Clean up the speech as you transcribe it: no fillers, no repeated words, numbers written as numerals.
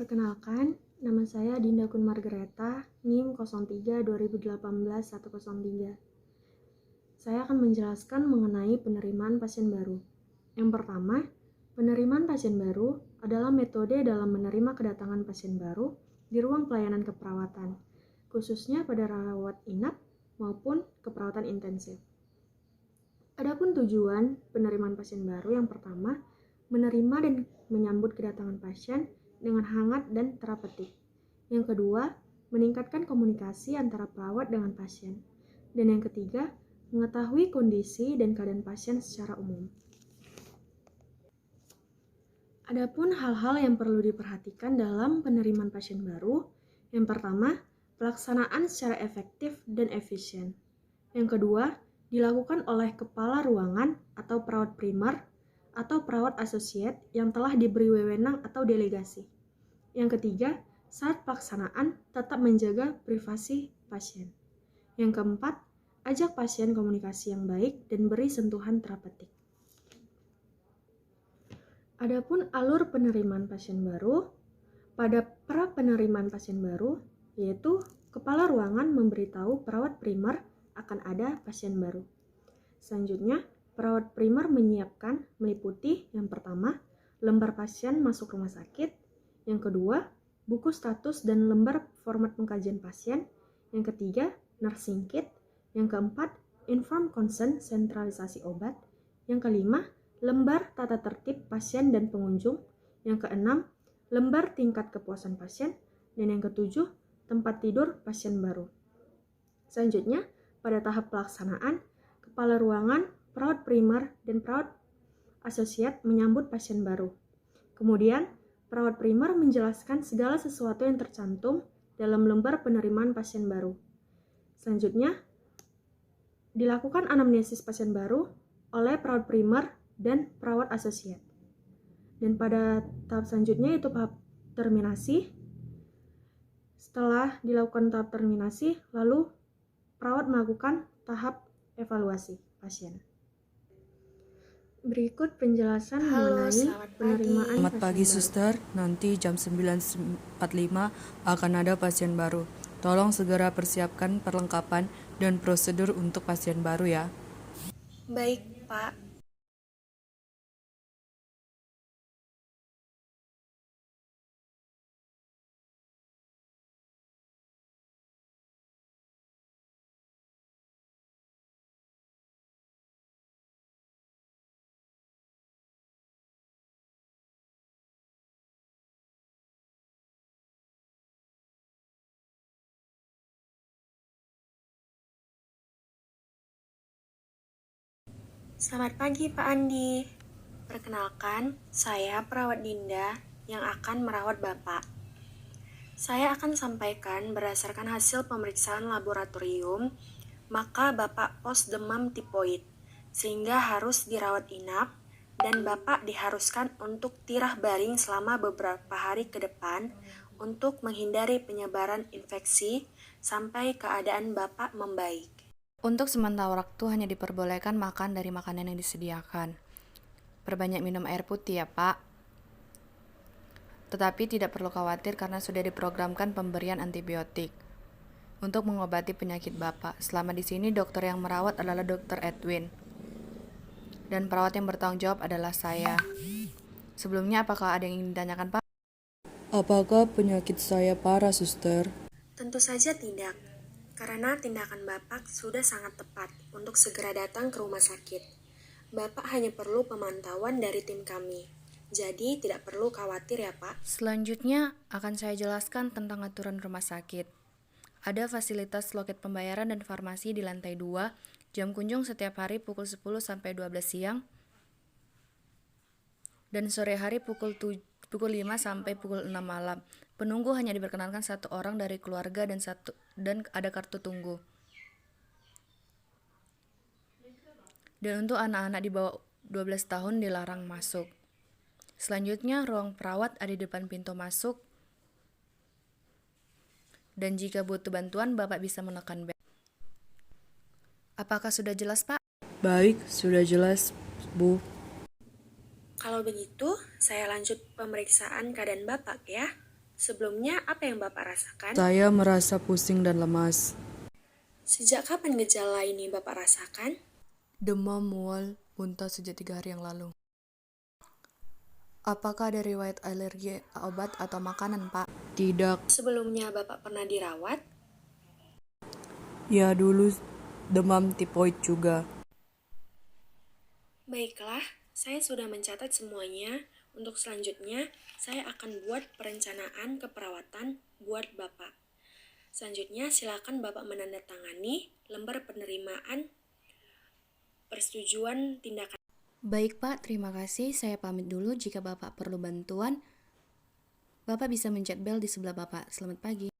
Perkenalkan, nama saya Dinda Kun Margareta, NIM 03 2018 103. Saya akan menjelaskan mengenai penerimaan pasien baru. Yang pertama, penerimaan pasien baru adalah metode dalam menerima kedatangan pasien baru di ruang pelayanan keperawatan, khususnya pada rawat inap maupun keperawatan intensif. Adapun tujuan penerimaan pasien baru yang pertama, menerima dan menyambut kedatangan pasien dengan hangat dan terapeutik. Yang kedua, meningkatkan komunikasi antara perawat dengan pasien. Dan yang ketiga, mengetahui kondisi dan keadaan pasien secara umum. Adapun hal-hal yang perlu diperhatikan dalam penerimaan pasien baru, yang pertama, pelaksanaan secara efektif dan efisien. Yang kedua, dilakukan oleh kepala ruangan atau perawat primer atau perawat asosiat yang telah diberi wewenang atau delegasi. Yang ketiga, saat pelaksanaan tetap menjaga privasi pasien. Yang keempat, ajak pasien komunikasi yang baik dan beri sentuhan terapeutik. Adapun alur penerimaan pasien baru, pada pra penerimaan pasien baru, yaitu kepala ruangan memberitahu perawat primer akan ada pasien baru. Selanjutnya, perawat primer menyiapkan meliputi yang pertama, lembar pasien masuk rumah sakit, yang kedua, buku status dan lembar format pengkajian pasien, yang ketiga, nursing kit, yang keempat, inform consent sentralisasi obat, yang kelima, lembar tata tertib pasien dan pengunjung, yang keenam, lembar tingkat kepuasan pasien, dan yang ketujuh, tempat tidur pasien baru. Selanjutnya, pada tahap pelaksanaan, kepala ruangan, perawat primer, dan perawat asosiat menyambut pasien baru. Kemudian, perawat primer menjelaskan segala sesuatu yang tercantum dalam lembar penerimaan pasien baru. Selanjutnya, dilakukan anamnesis pasien baru oleh perawat primer dan perawat asosiat. Dan pada tahap selanjutnya itu tahap terminasi. Setelah dilakukan tahap terminasi, lalu perawat melakukan tahap evaluasi pasien. Berikut penjelasan mengenai penerimaan Selamat pagi, pasien baru. suster. Nanti jam 9.45 akan ada pasien baru. Tolong segera persiapkan perlengkapan dan prosedur untuk pasien baru ya. Baik, Pak. Selamat pagi, Pak Andi. Perkenalkan, saya perawat Dinda yang akan merawat Bapak. Saya akan sampaikan berdasarkan hasil pemeriksaan laboratorium, maka Bapak pos demam tipoid, sehingga harus dirawat inap, dan Bapak diharuskan untuk tirah baring selama beberapa hari ke depan untuk menghindari penyebaran infeksi sampai keadaan Bapak membaik. Untuk sementara waktu hanya diperbolehkan makan dari makanan yang disediakan. Perbanyak minum air putih ya, Pak. Tetapi tidak perlu khawatir karena sudah diprogramkan pemberian antibiotik untuk mengobati penyakit Bapak. Selama di sini dokter yang merawat adalah Dr. Edwin. Dan perawat yang bertanggung jawab adalah saya. Sebelumnya apakah ada yang ingin ditanyakan, Pak? Apakah penyakit saya parah, suster? Tentu saja tidak, karena tindakan Bapak sudah sangat tepat untuk segera datang ke rumah sakit. Bapak hanya perlu pemantauan dari tim kami, jadi tidak perlu khawatir ya Pak. Selanjutnya akan saya jelaskan tentang aturan rumah sakit. Ada fasilitas loket pembayaran dan farmasi di lantai 2, jam kunjung setiap hari pukul 10 sampai 12 siang, dan sore hari pukul 5 sampai pukul 6 malam. Penunggu hanya diperkenankan 1 orang dari keluarga dan ada kartu tunggu. Dan untuk anak-anak di bawah 12 tahun dilarang masuk. Selanjutnya, ruang perawat ada di depan pintu masuk. Dan jika butuh bantuan, Bapak bisa menekan bel. Apakah sudah jelas, Pak? Baik, sudah jelas, Bu. Kalau begitu, saya lanjut pemeriksaan keadaan Bapak ya. Sebelumnya, apa yang Bapak rasakan? Saya merasa pusing dan lemas. Sejak kapan gejala ini Bapak rasakan? Demam, mual, muntah sejak 3 hari yang lalu. Apakah ada riwayat alergi obat atau makanan, Pak? Tidak. Sebelumnya Bapak pernah dirawat? Ya dulu demam tipoid juga. Baiklah, saya sudah mencatat semuanya. Untuk selanjutnya, saya akan buat perencanaan keperawatan buat Bapak. Selanjutnya, silakan Bapak menandatangani lembar penerimaan persetujuan tindakan. Baik, Pak. Terima kasih. Saya pamit dulu. Jika Bapak perlu bantuan, Bapak bisa mencet bel di sebelah Bapak. Selamat pagi.